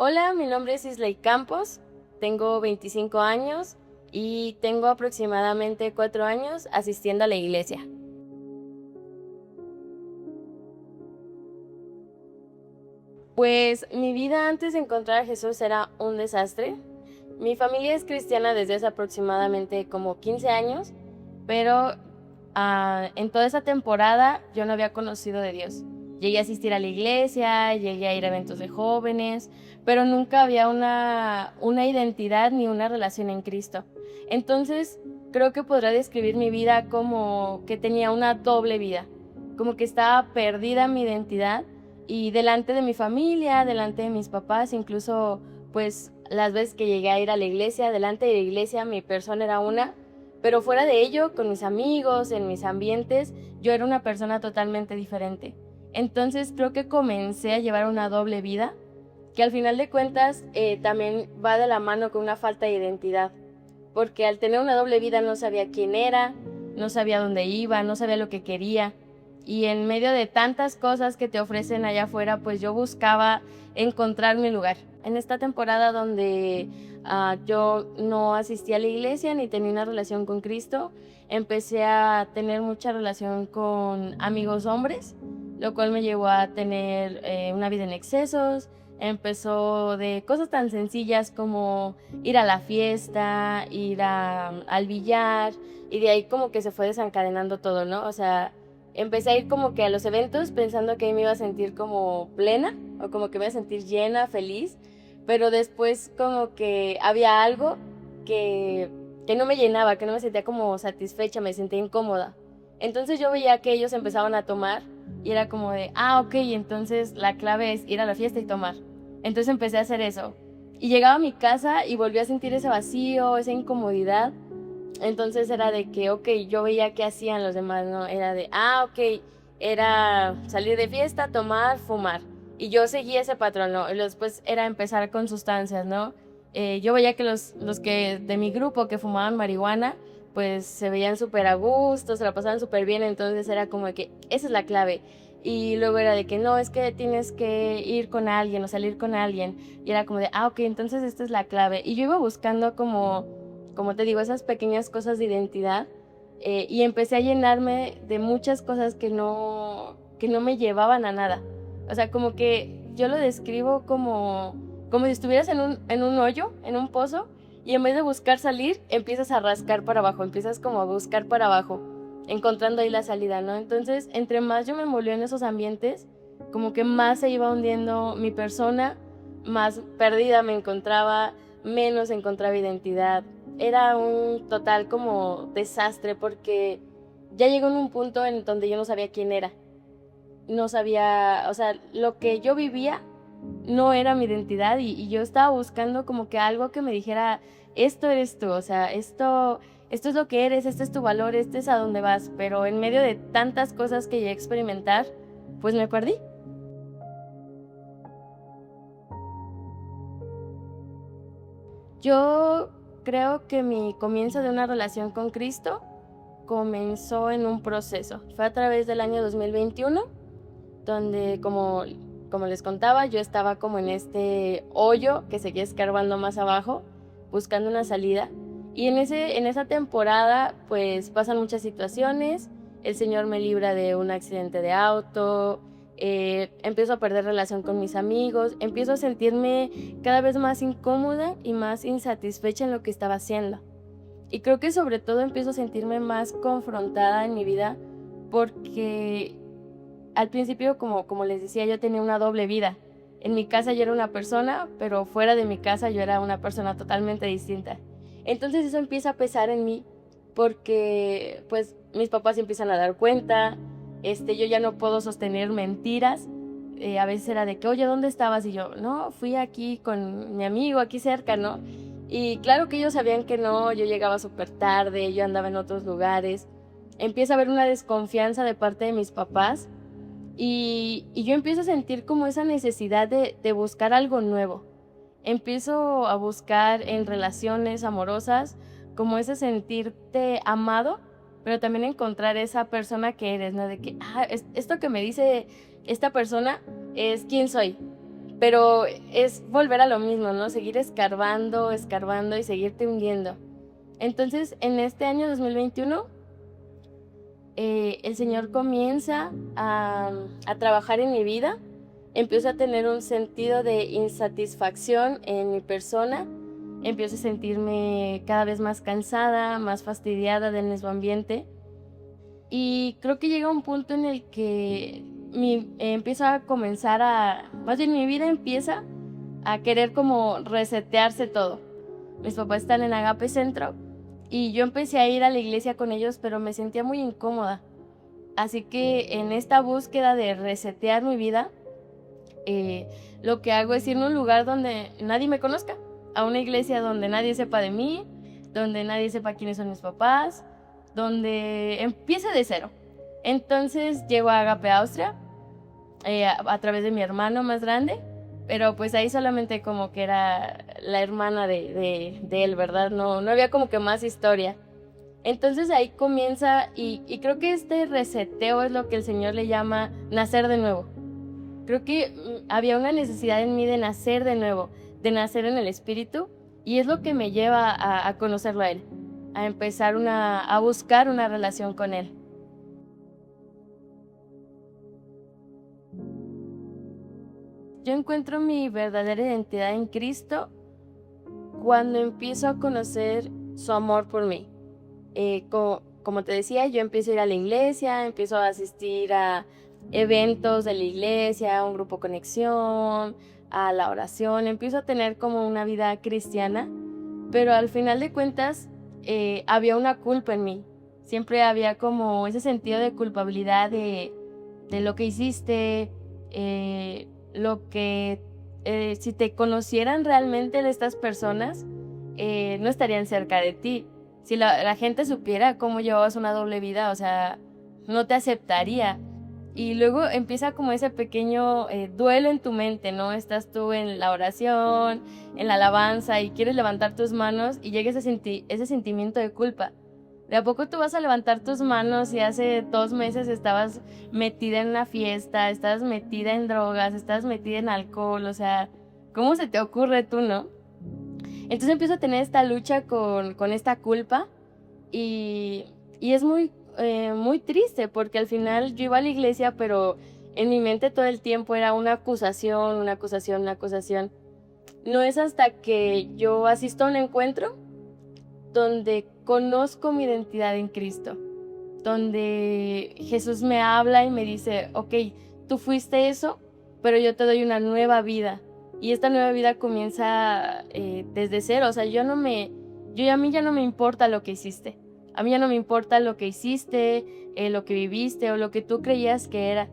Hola, mi nombre es Islay Campos, tengo 25 años y tengo aproximadamente 4 años asistiendo a la iglesia. Pues mi vida antes de encontrar a Jesús era un desastre. Mi familia es cristiana desde hace aproximadamente como 15 años, pero en toda esa temporada yo no había conocido de Dios. Llegué a asistir a la iglesia, llegué a ir a eventos de jóvenes, pero nunca había una identidad ni una relación en Cristo. Entonces, creo que podrá describir mi vida como que tenía una doble vida, como que estaba perdida mi identidad y delante de mi familia, delante de mis papás, incluso pues las veces que llegué a ir a la iglesia, delante de la iglesia mi persona era una, pero fuera de ello, con mis amigos, en mis ambientes, yo era una persona totalmente diferente. Entonces creo que comencé a llevar una doble vida, que al final de cuentas también va de la mano con una falta de identidad, porque al tener una doble vida no sabía quién era, no sabía dónde iba, no sabía lo que quería. Y en medio de tantas cosas que te ofrecen allá afuera, pues yo buscaba encontrar mi lugar. En esta temporada donde yo no asistía a la iglesia ni tenía una relación con Cristo, empecé a tener mucha relación con amigos hombres, lo cual me llevó a tener una vida en excesos. Empezó de cosas tan sencillas como ir a la fiesta, al billar, y de ahí como que se fue desencadenando todo, ¿no? O sea, empecé a ir como que a los eventos pensando que ahí me iba a sentir como plena o como que me iba a sentir llena, feliz, pero después como que había algo que, que no me llenaba, que no me sentía como satisfecha, me sentía incómoda. Entonces yo veía que ellos empezaban a tomar y era como de, ok, entonces la clave es ir a la fiesta y tomar. Entonces empecé a hacer eso. Y llegaba a mi casa y volví a sentir ese vacío, esa incomodidad. Entonces era de que, ok, yo veía qué hacían los demás, ¿no? Era de, ok, era salir de fiesta, tomar, fumar. Y yo seguía ese patrón, ¿no? Y después era empezar con sustancias, ¿no? Yo veía que los que de mi grupo que fumaban marihuana, pues se veían súper a gusto, se la pasaban súper bien, entonces era como de que esa es la clave. Y luego era de que no, es que tienes que ir con alguien o salir con alguien. Y era como de, ok, entonces esta es la clave. Y yo iba buscando como te digo, esas pequeñas cosas de identidad y empecé a llenarme de muchas cosas que no me llevaban a nada. O sea, como que yo lo describo como si estuvieras en un hoyo, en un pozo, y en vez de buscar salir, empiezas a rascar para abajo, empiezas como a buscar para abajo, encontrando ahí la salida, ¿no? Entonces, entre más yo me envolví en esos ambientes, como que más se iba hundiendo mi persona, más perdida me encontraba, menos encontraba identidad. Era un total como desastre porque ya llegó en un punto en donde yo no sabía quién era. No sabía, o sea, lo que yo vivía no era mi identidad y yo estaba buscando como que algo que me dijera, esto eres tú, o sea, esto es lo que eres, este es tu valor, este es a dónde vas, pero en medio de tantas cosas que llegué a experimentar, pues me perdí. Yo creo que mi comienzo de una relación con Cristo comenzó en un proceso. Fue a través del año 2021, donde como les contaba, yo estaba como en este hoyo que seguía escarbando más abajo, buscando una salida. Y en esa temporada, pues pasan muchas situaciones. El Señor me libra de un accidente de auto, empiezo a perder relación con mis amigos, empiezo a sentirme cada vez más incómoda y más insatisfecha en lo que estaba haciendo. Y creo que sobre todo empiezo a sentirme más confrontada en mi vida porque al principio, como les decía, yo tenía una doble vida. En mi casa yo era una persona, pero fuera de mi casa yo era una persona totalmente distinta. Entonces eso empieza a pesar en mí porque pues mis papás se empiezan a dar cuenta, yo ya no puedo sostener mentiras. A veces era de que, oye, ¿dónde estabas? Y yo, no, fui aquí con mi amigo, aquí cerca, ¿no? Y claro que ellos sabían que no, yo llegaba súper tarde, yo andaba en otros lugares. Empieza a haber una desconfianza de parte de mis papás y yo empiezo a sentir como esa necesidad de buscar algo nuevo. Empiezo a buscar en relaciones amorosas como ese sentirte amado, pero también encontrar esa persona que eres, ¿no? De que, esto que me dice esta persona es quién soy, pero es volver a lo mismo, ¿no? Seguir escarbando, escarbando y seguirte hundiendo. Entonces, en este año 2021, el Señor comienza a trabajar en mi vida, empiezo a tener un sentido de insatisfacción en mi persona, empiezo a sentirme cada vez más cansada, más fastidiada del mismo ambiente, y creo que llega un punto en el que empiezo a comenzar más bien mi vida empieza a querer como resetearse todo. Mis papás están en Agape Centro y yo empecé a ir a la iglesia con ellos, pero me sentía muy incómoda. Así que en esta búsqueda de resetear mi vida, lo que hago es ir a un lugar donde nadie me conozca, a una iglesia donde nadie sepa de mí, donde nadie sepa quiénes son mis papás, donde empiece de cero. Entonces llego a Agape Austria a través de mi hermano más grande, pero pues ahí solamente como que era la hermana de él, ¿verdad? No había como que más historia. Entonces ahí comienza y creo que este reseteo es lo que el Señor le llama nacer de nuevo. Creo que había una necesidad en mí de nacer de nuevo, de nacer en el Espíritu, y es lo que me lleva a conocerlo a Él, a empezar a buscar una relación con Él. Yo encuentro mi verdadera identidad en Cristo cuando empiezo a conocer su amor por mí. Como te decía, yo empiezo a ir a la iglesia, empiezo a asistir a eventos de la iglesia, a un grupo conexión, a la oración, empiezo a tener como una vida cristiana, pero al final de cuentas había una culpa en mí. Siempre había como ese sentido de culpabilidad de lo que hiciste, lo que si te conocieran realmente estas personas, no estarían cerca de ti. Si la gente supiera cómo llevabas una doble vida, o sea, no te aceptaría. Y luego empieza como ese pequeño duelo en tu mente, ¿no? Estás tú en la oración, en la alabanza y quieres levantar tus manos y llega ese sentimiento de culpa. De a poco tú vas a levantar tus manos y hace 2 meses estabas metida en una fiesta, estabas metida en drogas, estabas metida en alcohol, o sea, ¿cómo se te ocurre tú, no? Entonces empiezo a tener esta lucha con esta culpa y es muy triste porque al final yo iba a la iglesia, pero en mi mente todo el tiempo era una acusación, una acusación, una acusación. No es hasta que yo asisto a un encuentro donde conozco mi identidad en Cristo, donde Jesús me habla y me dice, ok, tú fuiste eso, pero yo te doy una nueva vida. Y esta nueva vida comienza desde cero. O sea, a mí ya no me importa lo que hiciste. A mí ya no me importa lo que hiciste, lo que viviste o lo que tú creías que era,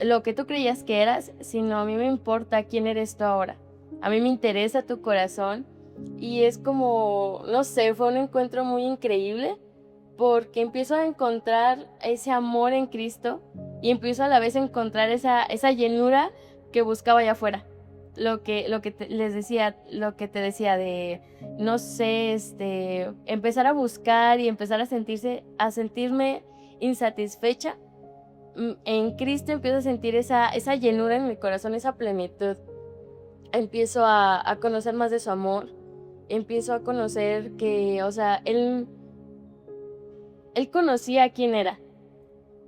lo que tú creías que eras, sino a mí me importa quién eres tú ahora. A mí me interesa tu corazón y es como, no sé, fue un encuentro muy increíble porque empiezo a encontrar ese amor en Cristo y empiezo a la vez a encontrar esa llenura que buscaba allá afuera. Les decía, lo que te decía de, no sé, empezar a buscar y empezar a sentirme insatisfecha. En Cristo empiezo a sentir esa llenura en mi corazón, esa plenitud. Empiezo a conocer más de su amor, empiezo a conocer que, o sea, Él conocía quién era.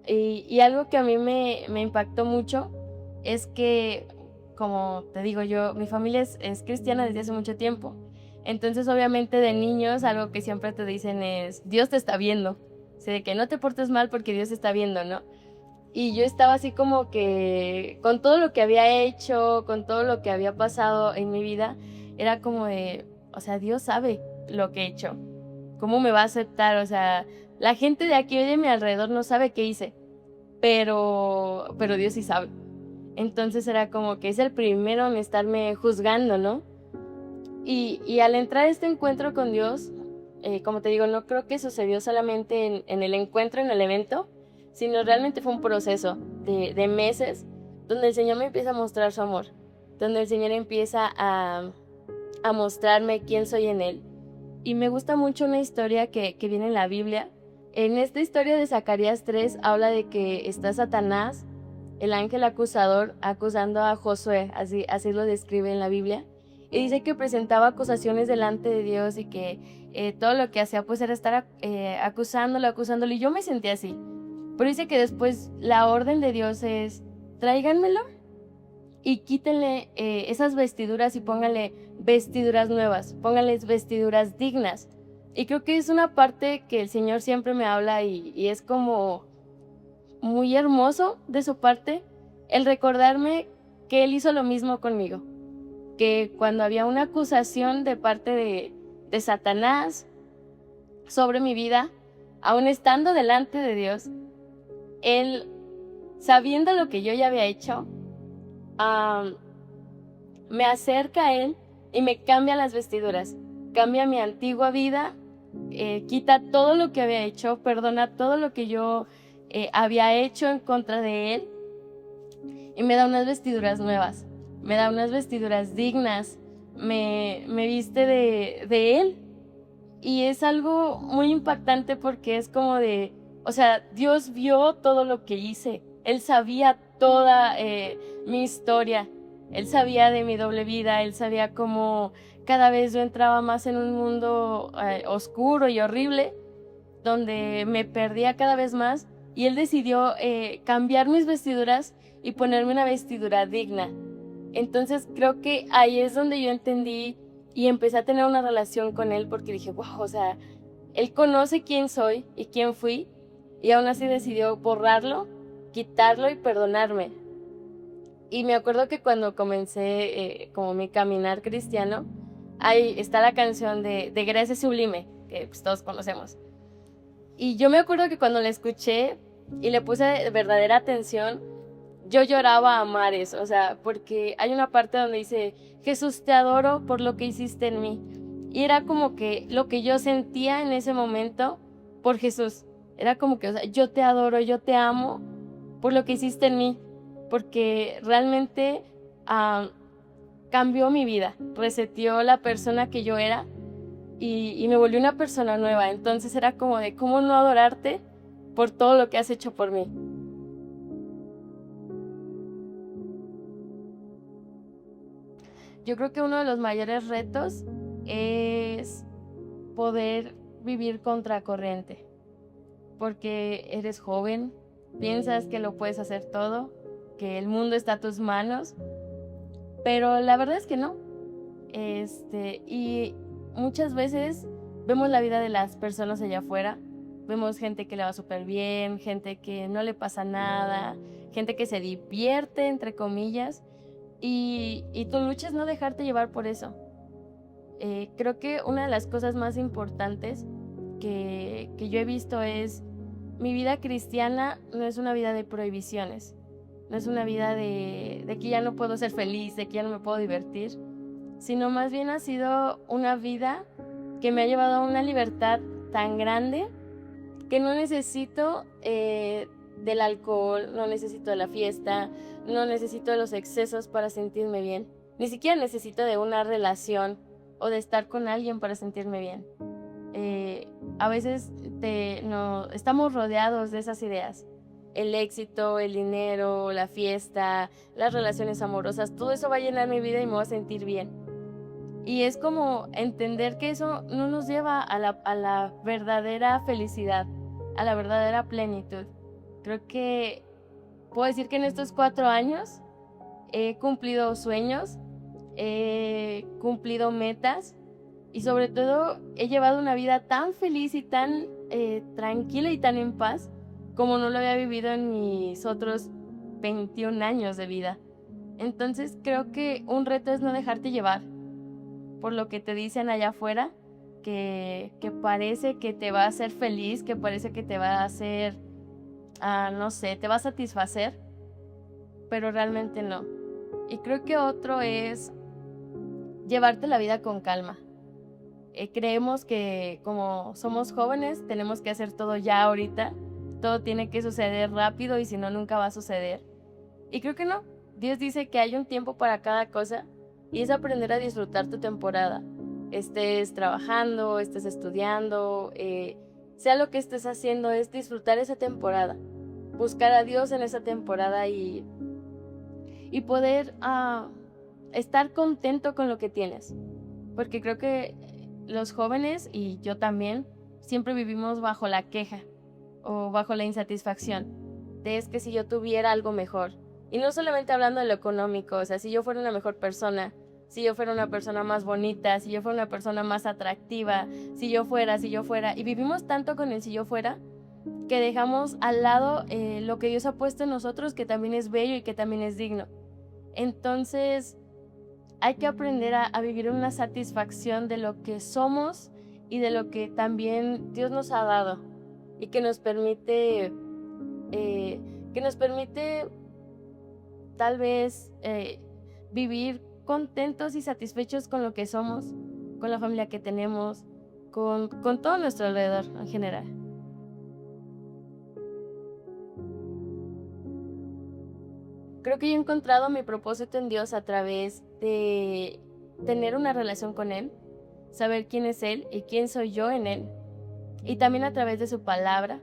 Y algo que a mí me impactó mucho es que, como te digo yo, mi familia es cristiana desde hace mucho tiempo. Entonces, obviamente, de niños, algo que siempre te dicen es, Dios te está viendo. O sea, de que no te portes mal porque Dios te está viendo, ¿no? Y yo estaba así como que, con todo lo que había hecho, con todo lo que había pasado en mi vida, era como de, o sea, Dios sabe lo que he hecho. ¿Cómo me va a aceptar? O sea, la gente de aquí de mi alrededor no sabe qué hice, pero Dios sí sabe. Entonces era como que es el primero en estarme juzgando, ¿no? Y al entrar a este encuentro con Dios, como te digo, no creo que sucedió solamente en el encuentro, en el evento, sino realmente fue un proceso de meses donde el Señor me empieza a mostrar su amor, donde el Señor empieza a mostrarme quién soy en Él. Y me gusta mucho una historia que viene en la Biblia. En esta historia de Zacarías 3 habla de que está Satanás el ángel acusador acusando a Josué, así lo describe en la Biblia, y dice que presentaba acusaciones delante de Dios y que todo lo que hacía pues era estar acusándolo, y yo me sentía así. Pero dice que después la orden de Dios es, tráiganmelo y quítenle esas vestiduras y pónganle vestiduras nuevas, pónganles vestiduras dignas. Y creo que es una parte que el Señor siempre me habla y es como muy hermoso de su parte el recordarme que Él hizo lo mismo conmigo, que cuando había una acusación de parte de Satanás sobre mi vida, aún estando delante de Dios, Él, sabiendo lo que yo ya había hecho, me acerca a Él y me cambia las vestiduras, cambia mi antigua vida, quita todo lo que había hecho, perdona todo lo que yo había hecho en contra de Él y me da unas vestiduras nuevas, me da unas vestiduras dignas, me viste de Él. Y es algo muy impactante porque es como de, o sea, Dios vio todo lo que hice, Él sabía toda mi historia, Él sabía de mi doble vida, Él sabía cómo cada vez yo entraba más en un mundo oscuro y horrible, donde me perdía cada vez más, y Él decidió cambiar mis vestiduras y ponerme una vestidura digna. Entonces creo que ahí es donde yo entendí y empecé a tener una relación con Él, porque dije, wow, o sea, Él conoce quién soy y quién fui, y aún así decidió borrarlo, quitarlo y perdonarme. Y me acuerdo que cuando comencé como mi caminar cristiano, ahí está la canción de Gracia Sublime, que pues todos conocemos. Y yo me acuerdo que cuando la escuché y le puse verdadera atención, yo lloraba a mares, o sea, porque hay una parte donde dice, Jesús, te adoro por lo que hiciste en mí. Y era como que lo que yo sentía en ese momento por Jesús. Era como que, o sea, yo te adoro, yo te amo por lo que hiciste en mí, porque realmente cambió mi vida, reseteó la persona que yo era y me volvió una persona nueva. Entonces era como de, ¿cómo no adorarte por todo lo que has hecho por mí? Yo creo que uno de los mayores retos es poder vivir contracorriente, porque eres joven, piensas que lo puedes hacer todo, que el mundo está a tus manos, pero la verdad es que no. Y muchas veces vemos la vida de las personas allá afuera, vemos gente que le va súper bien, gente que no le pasa nada, gente que se divierte, entre comillas, y tu lucha es no dejarte llevar por eso. Creo que una de las cosas más importantes que yo he visto es, mi vida cristiana no es una vida de prohibiciones, no es una vida de que ya no puedo ser feliz, de que ya no me puedo divertir, sino más bien ha sido una vida que me ha llevado a una libertad tan grande que no necesito del alcohol, no necesito de la fiesta, no necesito de los excesos para sentirme bien, ni siquiera necesito de una relación o de estar con alguien para sentirme bien. A veces no, estamos rodeados de esas ideas. El éxito, el dinero, la fiesta, las relaciones amorosas, todo eso va a llenar mi vida y me voy a sentir bien. Y es como entender que eso no nos lleva a la verdadera felicidad, a la verdadera plenitud. Creo que puedo decir que en estos 4 años he cumplido sueños, he cumplido metas y sobre todo he llevado una vida tan feliz y tan tranquila y tan en paz como no lo había vivido en mis otros 21 años de vida. Entonces creo que un reto es no dejarte llevar por lo que te dicen allá afuera, que parece que te va a hacer feliz, que parece que te va a hacer, no sé, te va a satisfacer, pero realmente no. Y creo que otro es llevarte la vida con calma. Creemos que como somos jóvenes tenemos que hacer todo ya ahorita, todo tiene que suceder rápido y si no, nunca va a suceder. Y creo que no. Dios dice que hay un tiempo para cada cosa y es aprender a disfrutar tu temporada. Estés trabajando, estés estudiando, sea lo que estés haciendo, es disfrutar esa temporada. buscar a Dios en esa temporada y poder estar contento con lo que tienes. Porque creo que los jóvenes, y yo también, siempre vivimos bajo la queja o bajo la insatisfacción. Es que si yo tuviera algo mejor. Y no solamente hablando de lo económico, o sea, si yo fuera una mejor persona, si yo fuera una persona más bonita, si yo fuera una persona más atractiva, si yo fuera, y vivimos tanto con el si yo fuera, que dejamos al lado lo que Dios ha puesto en nosotros, que también es bello y que también es digno. Entonces, hay que aprender a vivir una satisfacción de lo que somos y de lo que también Dios nos ha dado y que nos permite tal vez vivir contentos y satisfechos con lo que somos, con la familia que tenemos, con todo nuestro alrededor en general. Creo que yo he encontrado mi propósito en Dios a través de tener una relación con Él, saber quién es Él y quién soy yo en Él, y también a través de su palabra.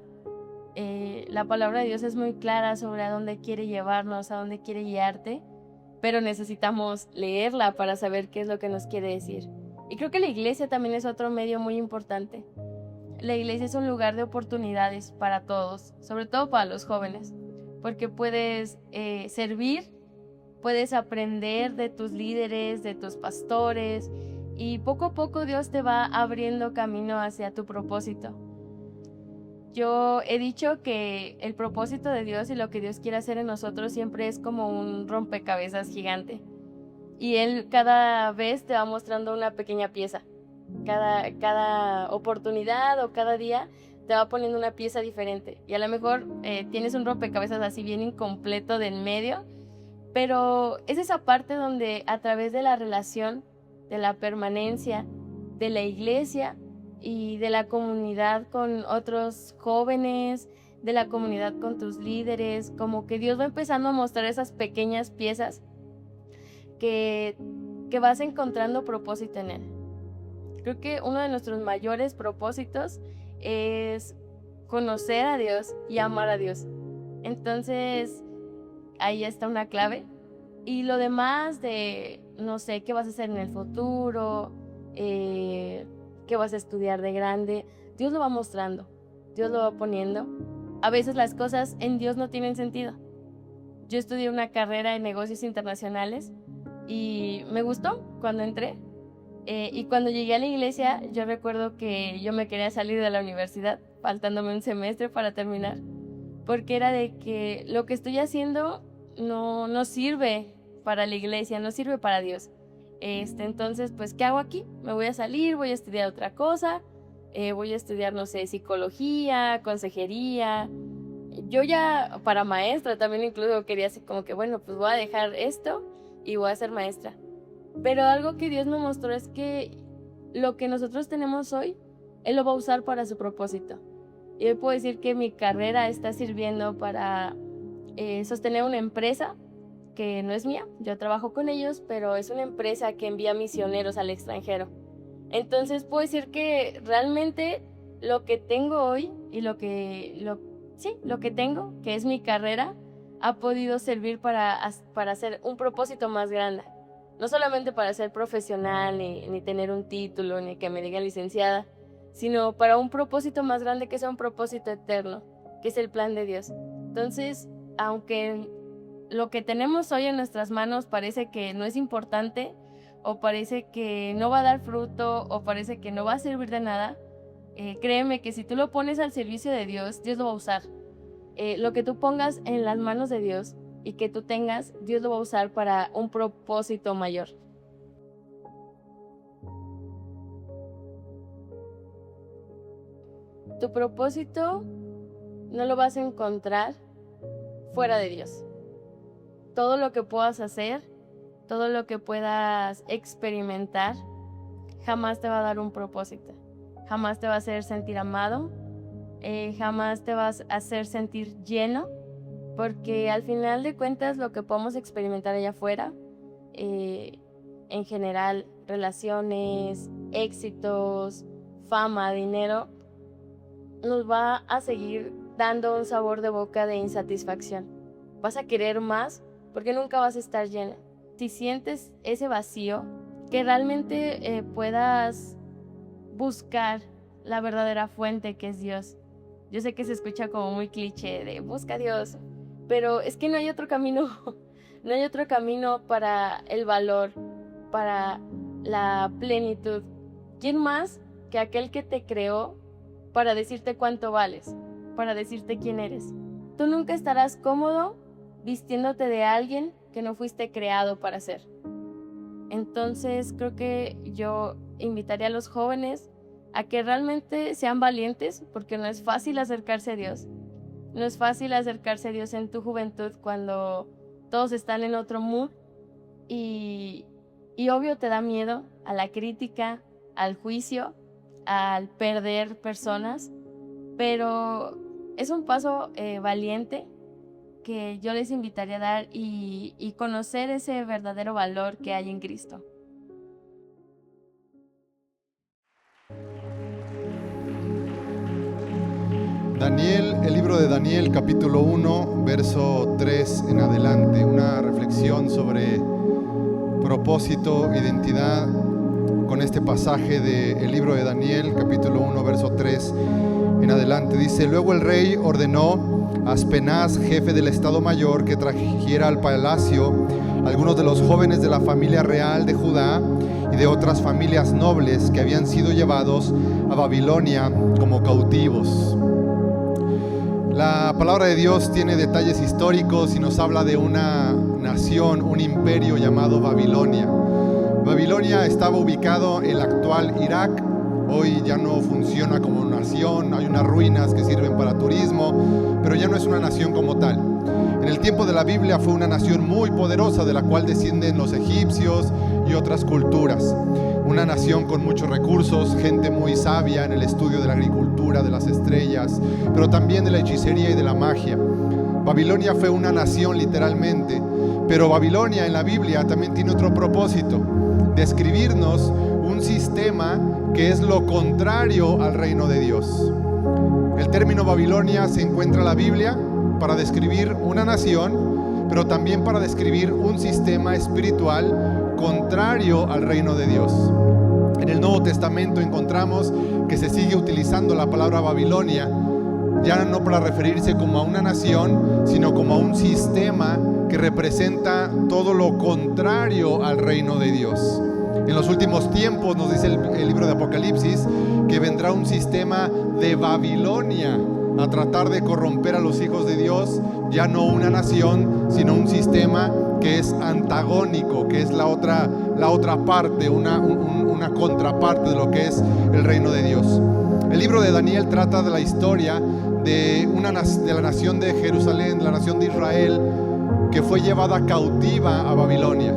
La palabra de Dios es muy clara sobre a dónde quiere llevarnos, a dónde quiere guiarte, pero necesitamos leerla para saber qué es lo que nos quiere decir. Y creo que la iglesia también es otro medio muy importante. La iglesia es un lugar de oportunidades para todos, sobre todo para los jóvenes, porque puedes servir, puedes aprender de tus líderes, de tus pastores, y poco a poco Dios te va abriendo camino hacia tu propósito. Yo he dicho que el propósito de Dios y lo que Dios quiere hacer en nosotros siempre es como un rompecabezas gigante. Y Él cada vez te va mostrando una pequeña pieza. Cada oportunidad o cada día te va poniendo una pieza diferente. Y a lo mejor tienes un rompecabezas así bien incompleto del medio, pero es esa parte donde a través de la relación, de la permanencia, de la iglesia y de la comunidad con otros jóvenes, de la comunidad con tus líderes, como que Dios va empezando a mostrar esas pequeñas piezas que vas encontrando propósito en Él. Creo que uno de nuestros mayores propósitos es conocer a Dios y amar a Dios. Entonces, ahí está una clave. Y lo demás de, no sé, qué vas a hacer en el futuro, qué vas a estudiar de grande, Dios lo va mostrando, Dios lo va poniendo. A veces las cosas en Dios no tienen sentido. Yo estudié una carrera en negocios internacionales y me gustó cuando entré. Y cuando llegué a la iglesia, yo recuerdo que yo me quería salir de la universidad, faltándome un semestre para terminar, porque era de que lo que estoy haciendo no sirve para la iglesia, no sirve para Dios. Entonces, pues, ¿qué hago aquí? Me voy a salir, voy a estudiar otra cosa, voy a estudiar, no sé, psicología, consejería. Yo ya para maestra también incluso quería así como que, bueno, pues voy a dejar esto y voy a ser maestra. Pero algo que Dios me mostró es que lo que nosotros tenemos hoy, Él lo va a usar para su propósito. Y hoy puedo decir que mi carrera está sirviendo para sostener una empresa que no es mía, yo trabajo con ellos, pero es una empresa que envía misioneros al extranjero. Entonces puedo decir que realmente lo que tengo hoy y lo que tengo, que es mi carrera, ha podido servir para hacer un propósito más grande. No solamente para ser profesional, ni tener un título, ni que me diga licenciada, sino para un propósito más grande que sea un propósito eterno, que es el plan de Dios. Entonces, aunque lo que tenemos hoy en nuestras manos parece que no es importante, o parece que no va a dar fruto, o parece que no va a servir de nada, créeme que si tú lo pones al servicio de Dios, Dios lo va a usar. Lo que tú pongas en las manos de Dios y que tú tengas, Dios lo va a usar para un propósito mayor. Tu propósito no lo vas a encontrar fuera de Dios. Todo lo que puedas hacer, todo lo que puedas experimentar, jamás te va a dar un propósito. Jamás te va a hacer sentir amado, jamás te vas a hacer sentir lleno, porque al final de cuentas lo que podemos experimentar allá afuera, en general, relaciones, éxitos, fama, dinero, nos va a seguir dando un sabor de boca de insatisfacción. Vas a querer más porque nunca vas a estar llena. Si sientes ese vacío, que realmente puedas buscar la verdadera fuente que es Dios. Yo sé que se escucha como muy cliché de busca a Dios, pero es que no hay otro camino. No hay otro camino para el valor, para la plenitud. ¿Quién más que aquel que te creó para decirte cuánto vales, para decirte quién eres? Tú nunca estarás cómodo vistiéndote de alguien que no fuiste creado para ser. Entonces creo que yo invitaría a los jóvenes a que realmente sean valientes, porque no es fácil acercarse a Dios. No es fácil acercarse a Dios en tu juventud cuando todos están en otro mood y obvio te da miedo a la crítica, al juicio, al perder personas, pero es un paso valiente que yo les invitaría a dar y conocer ese verdadero valor que hay en Cristo. Daniel, el libro de Daniel, capítulo 1, verso 3 en adelante, una reflexión sobre propósito, identidad, con este pasaje del libro de Daniel, capítulo 1, verso 3 en adelante. Dice: luego el rey ordenó a Aspenaz, jefe del Estado Mayor, que trajera al palacio algunos de los jóvenes de la familia real de Judá y de otras familias nobles que habían sido llevados a Babilonia como cautivos. La palabra de Dios tiene detalles históricos y nos habla de una nación, un imperio llamado Babilonia. Babilonia estaba ubicado en el actual Irak. Hoy ya no funciona como nación, hay unas ruinas que sirven para turismo, pero ya no es una nación como tal. En el tiempo de la Biblia fue una nación muy poderosa de la cual descienden los egipcios y otras culturas. Una nación con muchos recursos, gente muy sabia en el estudio de la agricultura, de las estrellas, pero también de la hechicería y de la magia. Babilonia fue una nación literalmente, pero Babilonia en la Biblia también tiene otro propósito: describirnos un sistema que es lo contrario al reino de Dios. El término Babilonia se encuentra en la Biblia para describir una nación, pero también para describir un sistema espiritual contrario al reino de Dios. En el Nuevo Testamento encontramos que se sigue utilizando la palabra Babilonia, ya no para referirse como a una nación, sino como a un sistema que representa todo lo contrario al reino de Dios. En los últimos tiempos, nos dice el libro de Apocalipsis, que vendrá un sistema de Babilonia a tratar de corromper a los hijos de Dios, ya no una nación, sino un sistema que es antagónico, que es la otra parte, una contraparte de lo que es el reino de Dios. El libro de Daniel trata de la historia de la nación de Jerusalén, la nación de Israel, que fue llevada cautiva a Babilonia.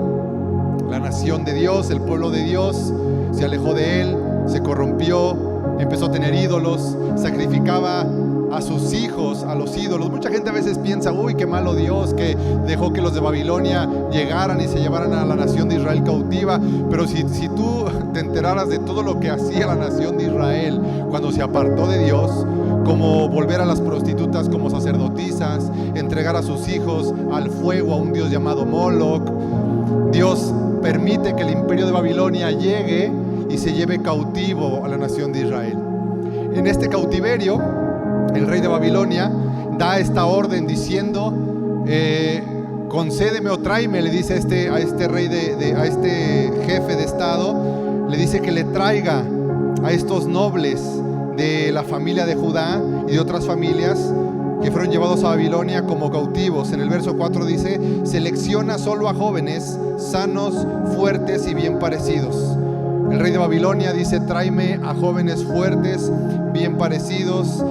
La nación de Dios, el pueblo de Dios, se alejó de él, se corrompió, empezó a tener ídolos, sacrificaba a sus hijos a los ídolos. Mucha gente a veces piensa: uy, qué malo Dios que dejó que los de Babilonia llegaran y se llevaran a la nación de Israel cautiva. Pero si tú te enteraras de todo lo que hacía la nación de Israel cuando se apartó de Dios, como volver a las prostitutas como sacerdotisas, entregar a sus hijos al fuego a un dios llamado Moloch. Dios permite que el imperio de Babilonia llegue y se lleve cautivo a la nación de Israel. En este cautiverio, el rey de Babilonia da esta orden diciendo: concédeme o tráeme, le dice a este jefe de estado, le dice que le traiga a estos nobles de la familia de Judá y de otras familias que fueron llevados a Babilonia como cautivos. En el verso 4 dice: selecciona solo a jóvenes sanos, fuertes y bien parecidos. El rey de Babilonia dice: tráeme a jóvenes fuertes, bien parecidos,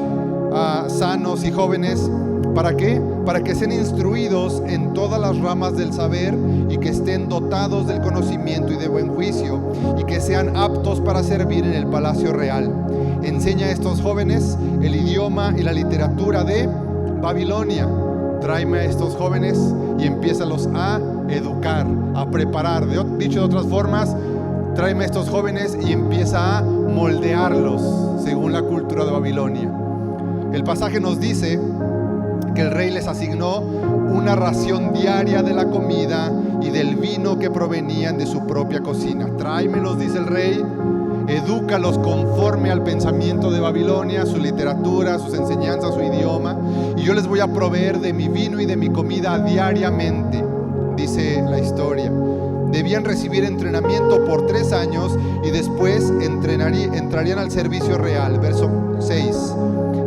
sanos y jóvenes. ¿Para qué? Para que sean instruidos en todas las ramas del saber y que estén dotados del conocimiento y de buen juicio y que sean aptos para servir en el palacio real. Enseña a estos jóvenes el idioma y la literatura de Babilonia. Tráeme a estos jóvenes y empiézalos a educar, a preparar. Dicho de otras formas, tráeme a estos jóvenes y empieza a moldearlos según la cultura de Babilonia. El pasaje nos dice que el rey les asignó una ración diaria de la comida y del vino que provenían de su propia cocina. Tráemelos, dice el rey, edúcalos conforme al pensamiento de Babilonia, su literatura, sus enseñanzas, su idioma, y yo les voy a proveer de mi vino y de mi comida diariamente, dice la historia. Debían recibir entrenamiento por 3 años y después entrarían al servicio real. Verso 6.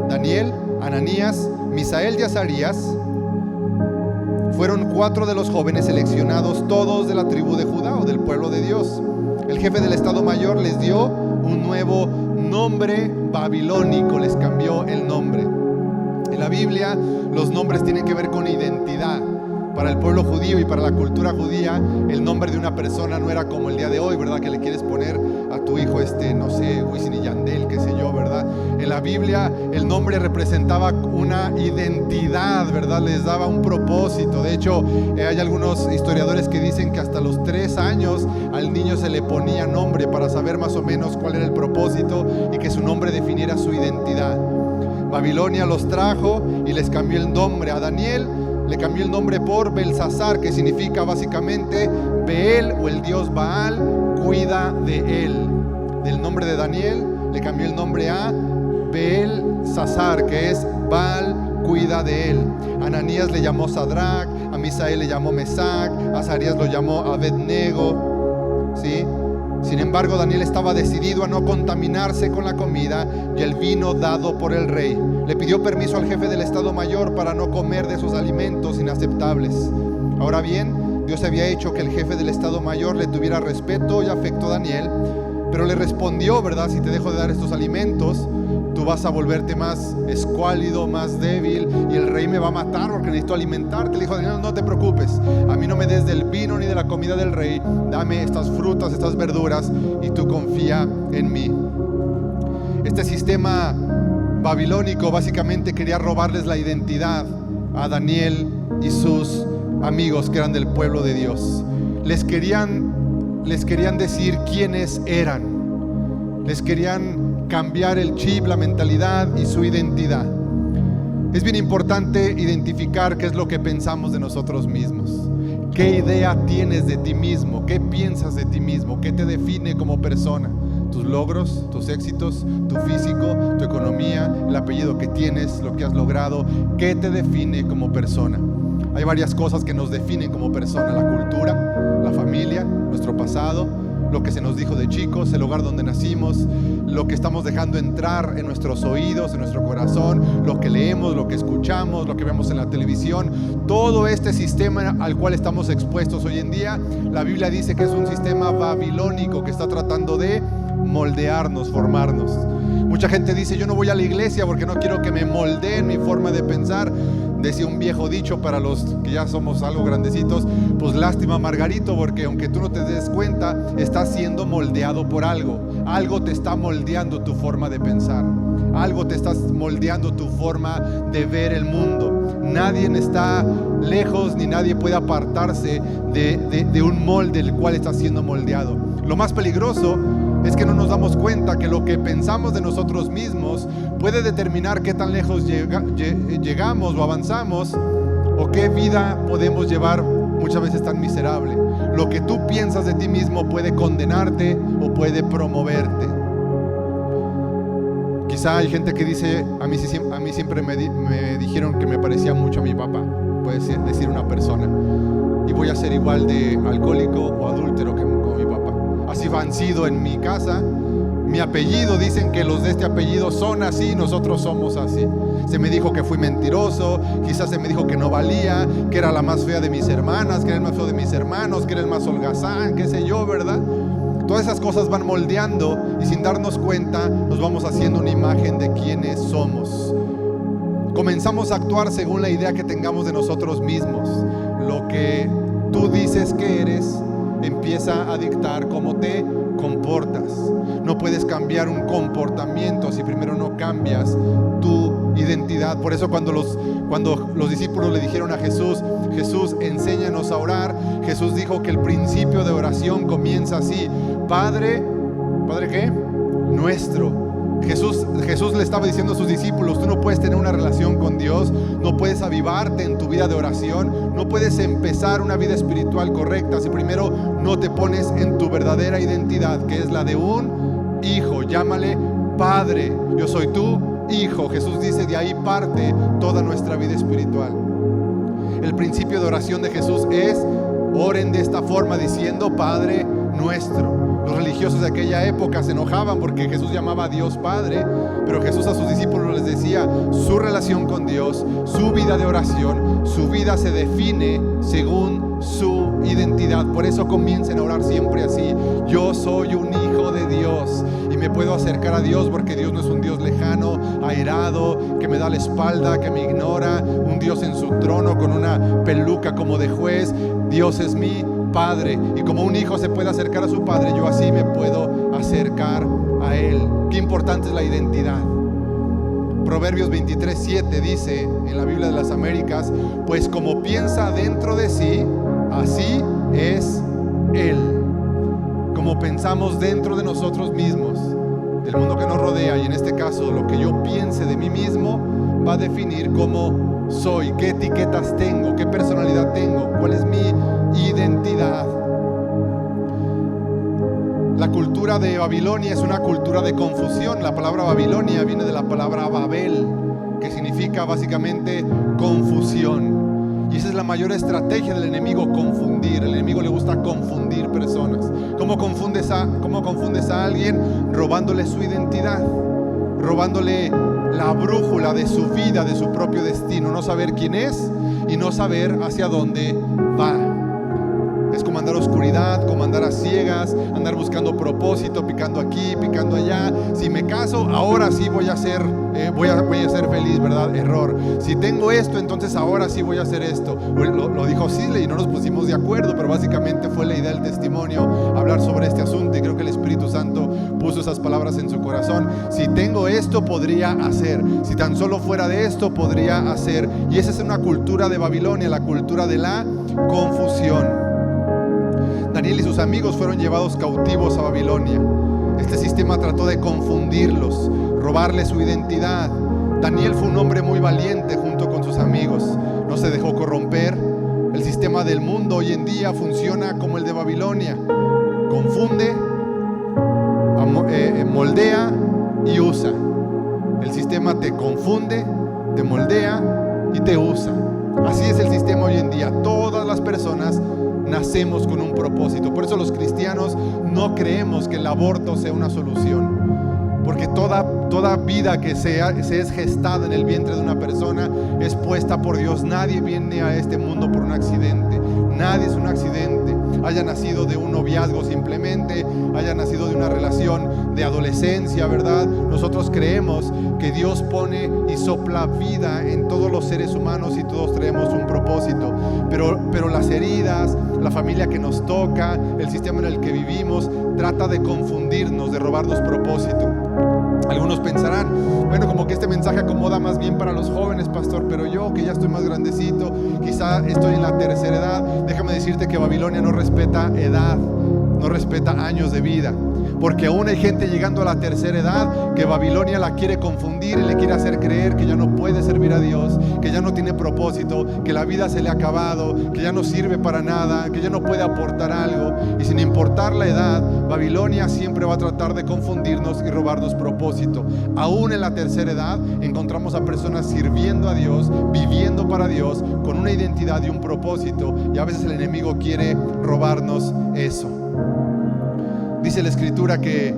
Daniel, Ananías, Misael y Azarías fueron 4 de los jóvenes seleccionados, todos de la tribu de Judá o del pueblo de Dios. El jefe del Estado Mayor les dio un nuevo nombre babilónico, les cambió el nombre. En la Biblia los nombres tienen que ver con identidad. Para el pueblo judío y para la cultura judía, el nombre de una persona no era como el día de hoy, ¿verdad? Que le quieres poner a tu hijo, no sé, Wisin y Yandel, qué sé yo, ¿verdad? En la Biblia el nombre representaba una identidad, ¿verdad? Les daba un propósito. De hecho, hay algunos historiadores que dicen que hasta los 3 años al niño se le ponía nombre para saber más o menos cuál era el propósito y que su nombre definiera su identidad. Babilonia los trajo y les cambió el nombre. A Daniel le cambió el nombre por Belsasar, que significa básicamente Beel, o el dios Baal cuida de él. Del nombre de Daniel le cambió el nombre a Belsasar, que es Baal cuida de él. Ananías le llamó Sadrach, a Misael le llamó Mesac, a Azarías lo llamó Abednego, ¿sí? Sin embargo, Daniel estaba decidido a no contaminarse con la comida y el vino dado por el rey. Le pidió permiso al jefe del Estado Mayor para no comer de esos alimentos inaceptables. Ahora bien, Dios había hecho que el jefe del Estado Mayor le tuviera respeto y afecto a Daniel, pero le respondió, ¿verdad? Si te dejo de dar estos alimentos, tú vas a volverte más escuálido, más débil, y el rey me va a matar porque necesito alimentarte. Le dijo Daniel: no te preocupes, a mí no me des del vino ni de la comida del rey, dame estas frutas, estas verduras, y tú confía en mí. Este sistema babilónico básicamente quería robarles la identidad a Daniel y sus amigos que eran del pueblo de Dios. Les querían decir quiénes eran, les querían cambiar el chip, la mentalidad y su identidad. Es bien importante identificar qué es lo que pensamos de nosotros mismos. ¿Qué idea tienes de ti mismo? ¿Qué piensas de ti mismo? ¿Qué te define como persona? Tus logros, tus éxitos, tu físico, tu economía, el apellido que tienes, lo que has logrado. ¿Qué te define como persona? Hay varias cosas que nos definen como persona: la cultura, la familia, nuestro pasado, lo que se nos dijo de chicos, el lugar donde nacimos, lo que estamos dejando entrar en nuestros oídos, en nuestro corazón, lo que leemos, lo que escuchamos, lo que vemos en la televisión. Todo este sistema al cual estamos expuestos hoy en día, la Biblia dice que es un sistema babilónico que está tratando de moldearnos, formarnos. Mucha gente dice: yo no voy a la iglesia porque no quiero que me moldeen mi forma de pensar. Decía un viejo dicho para los que ya somos algo grandecitos: pues lástima, Margarito, porque aunque tú no te des cuenta, estás siendo moldeado por algo. Algo te está moldeando tu forma de pensar, algo te está moldeando tu forma de ver el mundo. Nadie está lejos ni nadie puede apartarse de un molde del cual está siendo moldeado. Lo más peligroso es que no nos damos cuenta que lo que pensamos de nosotros mismos puede determinar qué tan lejos llegamos o avanzamos, o qué vida podemos llevar muchas veces tan miserable. Lo que tú piensas de ti mismo puede condenarte o puede promoverte. Quizá hay gente que dice: a mí siempre me dijeron que me parecía mucho a mi papá. Puede decir una persona, y voy a ser igual de alcohólico o adúltero como mi papá. Así han sido en mi casa. Mi apellido, dicen que los de este apellido son así, nosotros somos así. Se me dijo que fui mentiroso, quizás se me dijo que no valía, que era la más fea de mis hermanas, que era el más feo de mis hermanos, que era el más holgazán, qué sé yo, ¿verdad? Todas esas cosas van moldeando y sin darnos cuenta nos vamos haciendo una imagen de quiénes somos. Comenzamos a actuar según la idea que tengamos de nosotros mismos. Lo que tú dices que eres empieza a dictar cómo te comportas. No puedes cambiar un comportamiento si primero no cambias tu identidad. Por eso cuando los discípulos le dijeron a Jesús: Jesús, enséñanos a orar, Jesús dijo que el principio de oración comienza así: Padre ¿qué? Nuestro Jesús le estaba diciendo a sus discípulos: tú no puedes tener una relación con Dios, no puedes avivarte en tu vida de oración, no puedes empezar una vida espiritual correcta si primero no te pones en tu verdadera identidad, que es la de un hijo. Llámale Padre, yo soy tu hijo. Jesús dice: de ahí parte toda nuestra vida espiritual. El principio de oración de Jesús es: oren de esta forma, diciendo Padre nuestro. Los religiosos de aquella época se enojaban porque Jesús llamaba a Dios Padre, pero Jesús a sus discípulos les decía: su relación con Dios, su vida de oración, su vida se define según su identidad. Por eso comiencen a orar siempre así: yo soy un hijo de Dios y me puedo acercar a Dios, porque Dios no es un Dios lejano, airado, que me da la espalda, que me ignora, un Dios en su trono con una peluca como de juez. Dios es mi Padre, y como un hijo se puede acercar a su padre, yo así me puedo acercar a Él. Qué importante es la identidad. Proverbios 23:7 dice en la Biblia de las Américas: pues como piensa dentro de sí, así es Él. Como pensamos dentro de nosotros mismos, del mundo que nos rodea, y en este caso lo que yo piense de mí mismo, va a definir cómo soy, qué etiquetas tengo, qué personalidad tengo, cuál es mi identidad. La cultura de Babilonia es una cultura de confusión. La palabra Babilonia viene de la palabra Babel, que significa básicamente confusión. Y esa es la mayor estrategia del enemigo: confundir. El enemigo le gusta confundir personas. ¿Cómo confundes a alguien? Robándole su identidad, robándole la brújula de su vida, de su propio destino. No saber quién es y no saber hacia dónde va. Es como andar a oscuridad, como andar a ciegas, andar buscando propósito, picando aquí, picando allá. Si me caso, ahora sí voy a ser feliz, ¿verdad? Error. Si tengo esto, entonces ahora sí voy a hacer esto. Lo dijo Sisley y no nos pusimos de acuerdo, pero básicamente fue la idea del testimonio, hablar sobre este asunto, y creo que el Espíritu Santo puso esas palabras en su corazón. Si tengo esto, podría hacer. Si tan solo fuera de esto, podría hacer. Y esa es una cultura de Babilonia, la cultura de la confusión. Daniel y sus amigos fueron llevados cautivos a Babilonia. Este sistema trató de confundirlos, robarle su identidad. Daniel fue un hombre muy valiente junto con sus amigos. No se dejó corromper. El sistema del mundo hoy en día funciona como el de Babilonia: confunde, moldea y usa. El sistema te confunde, te moldea y te usa. Así es el sistema hoy en día. Todas las personas nacemos con un propósito. Por eso los cristianos no creemos que el aborto sea una solución, porque toda vida que se es gestada en el vientre de una persona es puesta por Dios. Nadie viene a este mundo por un accidente. Nadie es un accidente. Haya nacido de un noviazgo simplemente, haya nacido de una relación de adolescencia, ¿verdad? Nosotros creemos que Dios pone y sopla vida en todos los seres humanos y todos traemos un propósito. Pero las heridas, la familia que nos toca, el sistema en el que vivimos, trata de confundirnos, de robarnos propósito. Algunos pensarán: bueno, como que este mensaje acomoda más bien para los jóvenes, pastor, pero yo que ya estoy más grandecito, quizá estoy en la tercera edad. Déjame decirte que Babilonia no respeta edad, no respeta años de vida, porque aún hay gente llegando a la tercera edad que Babilonia la quiere confundir y le quiere hacer creer que ya no puede servir a Dios, que ya no tiene propósito, que la vida se le ha acabado, que ya no sirve para nada, que ya no puede aportar algo. Y sin importar la edad, Babilonia siempre va a tratar de confundirnos y robarnos propósito. Aún en la tercera edad encontramos a personas sirviendo a Dios, viviendo para Dios, con una identidad y un propósito, y a veces el enemigo quiere robarnos eso. Dice la Escritura que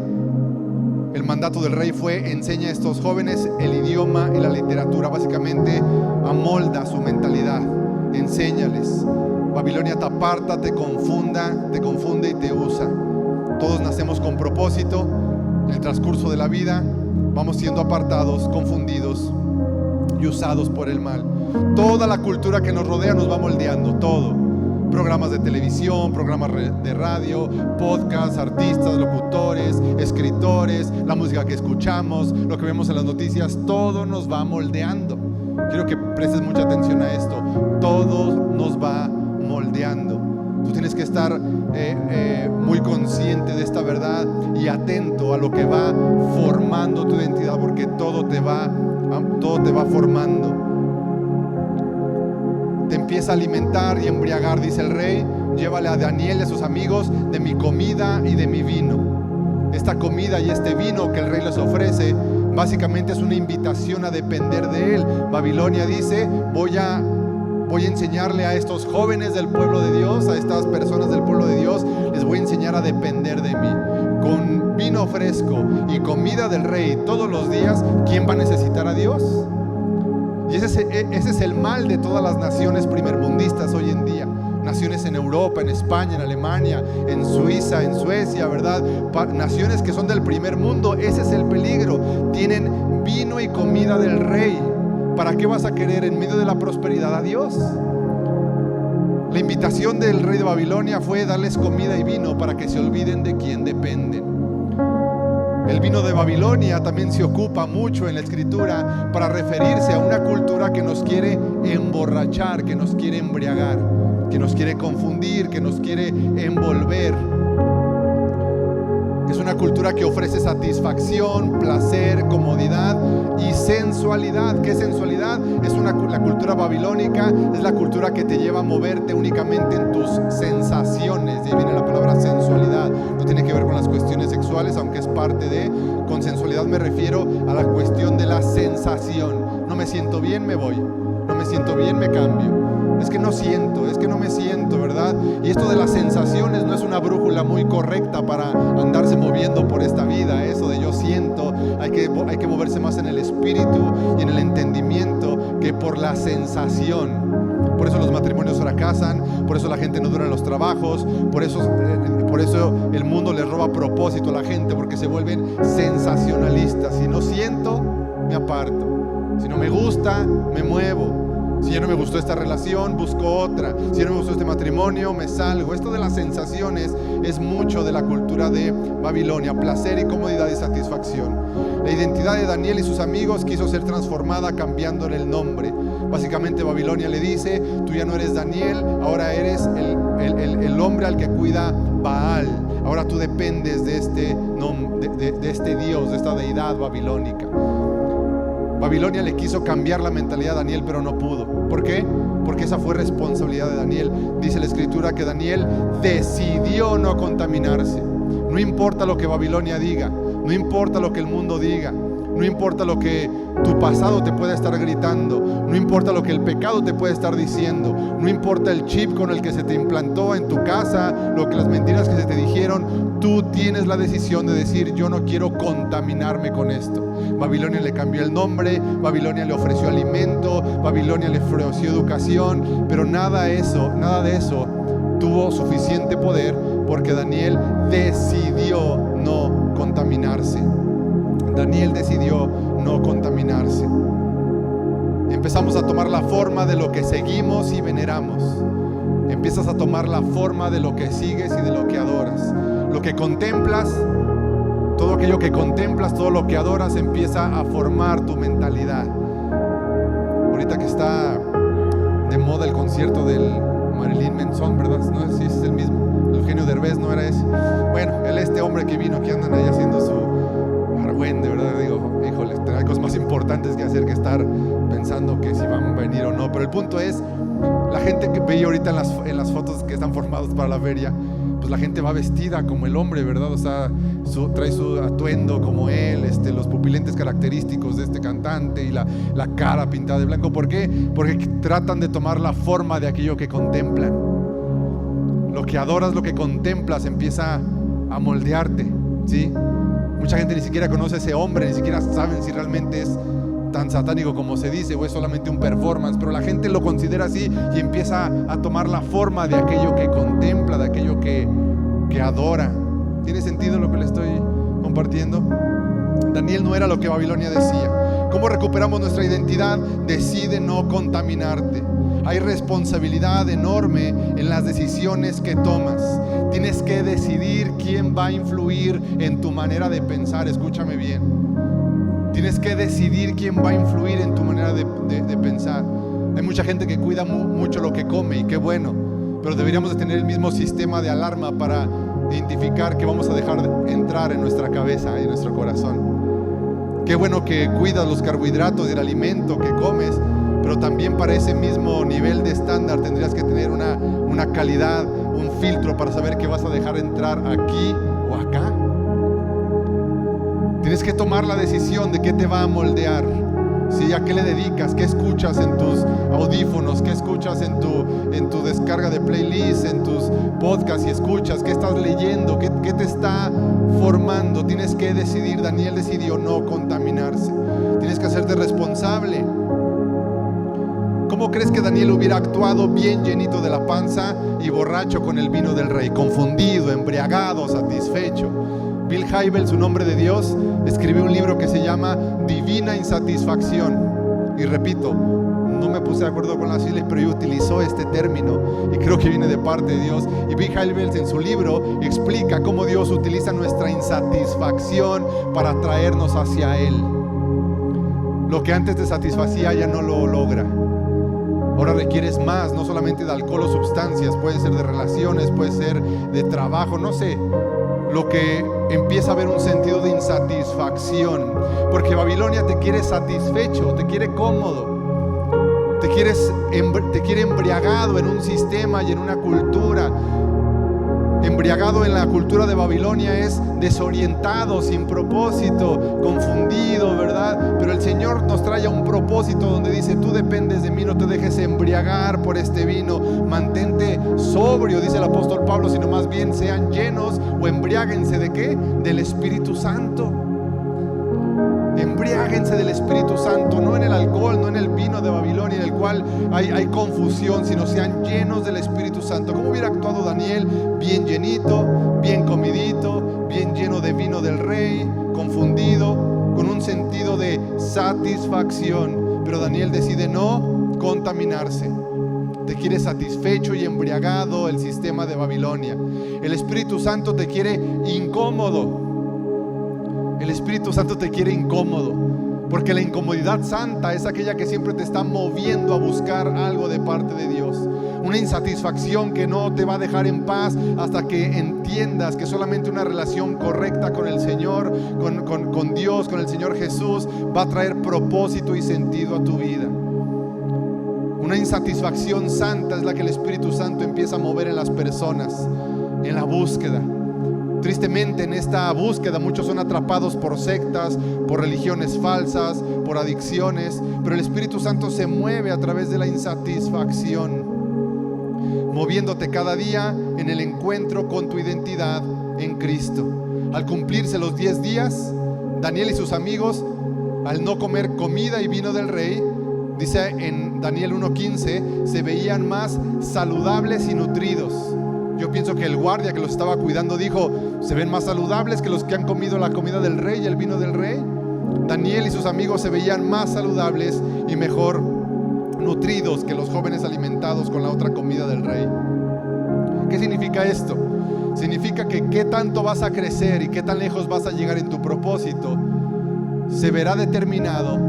el mandato del rey fue: enseña a estos jóvenes el idioma y la literatura. Básicamente amolda su mentalidad, enséñales. Babilonia te aparta, te confunde y te usa. Todos nacemos con propósito. En el transcurso de la vida vamos siendo apartados, confundidos y usados por el mal. Toda la cultura que nos rodea nos va moldeando, todo. Programas de televisión, programas de radio, podcasts, artistas, locutores, escritores, la música que escuchamos, lo que vemos en las noticias, todo nos va moldeando. Quiero que prestes mucha atención a esto. Todo nos va moldeando. Tú tienes que estar muy consciente de esta verdad y atento a lo que va formando tu identidad, porque todo te va formando. Te empieza a alimentar y embriagar, dice el rey. Llévale a Daniel y a sus amigos de mi comida y de mi vino. Esta comida y este vino que el rey les ofrece básicamente es una invitación a depender de él. Babilonia dice: voy a enseñarle a estos jóvenes del pueblo de Dios, a estas personas del pueblo de Dios, les voy a enseñar a depender de mí. Con vino fresco y comida del rey todos los días, ¿quién va a necesitar a Dios? Y ese es el mal de todas las naciones primermundistas hoy en día. Naciones en Europa, en España, en Alemania, en Suiza, en Suecia, ¿verdad? Naciones que son del primer mundo. Ese es el peligro. Tienen vino y comida del rey. ¿Para qué vas a querer en medio de la prosperidad a Dios? La invitación del rey de Babilonia fue darles comida y vino para que se olviden de quién dependen. El vino de Babilonia también se ocupa mucho en la escritura para referirse a una cultura que nos quiere emborrachar, que nos quiere embriagar, que nos quiere confundir, que nos quiere envolver. Es una cultura que ofrece satisfacción, placer, comodidad y sensualidad. ¿Qué es sensualidad? La cultura babilónica es la cultura que te lleva a moverte únicamente en tus sensaciones. De ahí viene la palabra sensualidad. No tiene que ver con las cuestiones sexuales, aunque es parte de. Con sensualidad me refiero a la cuestión de la sensación. No me siento bien, me voy. No me siento bien, me cambio. Es que no me siento, ¿verdad? Y esto de las sensaciones no es una brújula muy correcta para andarse moviendo por esta vida. Eso de yo siento, hay que moverse más en el espíritu y en el entendimiento que por la sensación. Por eso los matrimonios fracasan, por eso la gente no dura en los trabajos, por eso el mundo le roba propósito a la gente, porque se vuelven sensacionalistas. Si no siento, me aparto. Si no me gusta, me muevo. Si ya no me gustó esta relación, busco otra. Si ya no me gustó este matrimonio, me salgo. Esto de las sensaciones es mucho de la cultura de Babilonia: placer y comodidad y satisfacción. La identidad de Daniel y sus amigos quiso ser transformada cambiándole el nombre. Básicamente Babilonia le dice: tú ya no eres Daniel, ahora eres el hombre al que cuida Baal. Ahora tú dependes de este Dios, de esta deidad babilónica. Babilonia le quiso cambiar la mentalidad a Daniel, pero no pudo. ¿Por qué? Porque esa fue responsabilidad de Daniel. Dice la escritura que Daniel decidió no contaminarse. No importa lo que Babilonia diga, no importa lo que el mundo diga, no importa lo que tu pasado te pueda estar gritando, no importa lo que el pecado te puede estar diciendo, no importa el chip con el que se te implantó en tu casa, las mentiras que se te dijeron. Tú tienes la decisión de decir: yo no quiero contaminarme con esto. Babilonia le cambió el nombre, Babilonia le ofreció alimento, Babilonia le ofreció educación, pero nada de eso tuvo suficiente poder, porque Daniel decidió no contaminarse. Daniel decidió no contaminarse. Empezamos a tomar la forma de lo que seguimos y veneramos. Empiezas a tomar la forma de lo que sigues y de lo que adoras. Lo que contemplas, todo aquello que contemplas, todo lo que adoras, empieza a formar tu mentalidad. Ahorita que está de moda el concierto del Marilyn Manson, ¿verdad? No sé si es el mismo. Eugenio Derbez, ¿no era ese? Bueno, este hombre que vino, que andan ahí haciendo su argüende, ¿verdad? Digo, híjole, hay cosas más importantes que hacer que estar pensando que si van a venir o no. Pero el punto es, la gente que veía ahorita en las fotos que están formadas para la feria, pues la gente va vestida como el hombre, ¿verdad? O sea, trae su atuendo como él, los pupilentes característicos de este cantante y la cara pintada de blanco. ¿Por qué? Porque tratan de tomar la forma de aquello que contemplan. Lo que adoras, lo que contemplas, empieza a moldearte, ¿sí? Mucha gente ni siquiera conoce a ese hombre, ni siquiera saben si realmente es tan satánico como se dice o es solamente un performance, pero la gente lo considera así y empieza a tomar la forma de aquello que contempla, de aquello que adora. ¿Tiene sentido lo que le estoy compartiendo? Daniel no era lo que Babilonia decía. ¿Cómo recuperamos nuestra identidad? Decide no contaminarte. Hay responsabilidad enorme en las decisiones que tomas. Tienes que decidir quién va a influir en tu manera de pensar. Escúchame bien. Tienes que decidir quién va a influir en tu manera de pensar. Hay mucha gente que cuida mucho lo que come, y qué bueno. pero deberíamos de tener el mismo sistema de alarma para identificar que vamos a dejar entrar en nuestra cabeza y en nuestro corazón. Qué bueno que cuidas los carbohidratos y el alimento que comes, pero también para ese mismo nivel de estándar tendrías que tener una calidad, un filtro para saber qué vas a dejar entrar aquí o acá. Tienes que tomar la decisión de qué te va a moldear. ¿Sí? ¿A qué le dedicas? ¿Qué escuchas en tus audífonos? ¿Qué escuchas en tu descarga de playlist? ¿En tus podcasts y escuchas? ¿Qué estás leyendo? ¿Qué te está formando? Tienes que decidir. Daniel decidió no contaminarse. Tienes que hacerte responsable. ¿Cómo crees que Daniel hubiera actuado bien llenito de la panza y borracho con el vino del rey? Confundido, embriagado, satisfecho. Bill Hybels, un hombre de Dios, escribió un libro que se llama Divina Insatisfacción. Y repito, no me puse de acuerdo con las siglas, pero yo utilizó este término y creo que viene de parte de Dios. Y Bill Hybels en su libro explica cómo Dios utiliza nuestra insatisfacción para atraernos hacia Él. Lo que antes te satisfacía ya no lo logra. Ahora requieres más, no solamente de alcohol o sustancias, puede ser de relaciones, puede ser de trabajo, no sé. Lo que empieza a haber un sentido de insatisfacción, porque Babilonia te quiere satisfecho, te quiere cómodo, te quiere embriagado en un sistema y en una cultura. Embriagado en la cultura de Babilonia es desorientado, sin propósito, confundido, ¿verdad? Pero el Señor nos trae a un propósito donde dice: tú dependes de mí, no te dejes embriagar por este vino, mantente sobrio, dice el apóstol Pablo, sino más bien sean llenos o embriáguense ¿de qué? Del Espíritu Santo. Embriáguense del Espíritu Santo, no en el alcohol, no en el vino de Babilonia, en el cual hay confusión, sino sean llenos del Espíritu Santo. ¿Cómo hubiera actuado Daniel? Bien llenito, bien comidito, bien lleno de vino del rey, confundido, con un sentido de satisfacción. Pero Daniel decide no contaminarse. Te quiere satisfecho y embriagado el sistema de Babilonia. El Espíritu Santo te quiere incómodo. El Espíritu Santo te quiere incómodo, porque la incomodidad santa es aquella que siempre te está moviendo a buscar algo de parte de Dios. Una insatisfacción que no te va a dejar en paz hasta que entiendas que solamente una relación correcta con el Señor, con Dios, con el Señor Jesús, va a traer propósito y sentido a tu vida. Una insatisfacción santa es la que el Espíritu Santo empieza a mover en las personas, en la búsqueda. Tristemente, en esta búsqueda muchos son atrapados por sectas, por religiones falsas, por adicciones, pero el Espíritu Santo se mueve a través de la insatisfacción, moviéndote cada día en el encuentro con tu identidad en Cristo. Al cumplirse los 10 días, Daniel y sus amigos, al no comer comida y vino del rey, dice en Daniel 1:15, se veían más saludables y nutridos. Yo pienso que el guardia que los estaba cuidando dijo: se ven más saludables que los que han comido la comida del rey y el vino del rey. Daniel y sus amigos se veían más saludables y mejor nutridos que los jóvenes alimentados con la otra comida del rey. ¿Qué significa esto? Significa que qué tanto vas a crecer y qué tan lejos vas a llegar en tu propósito se verá determinado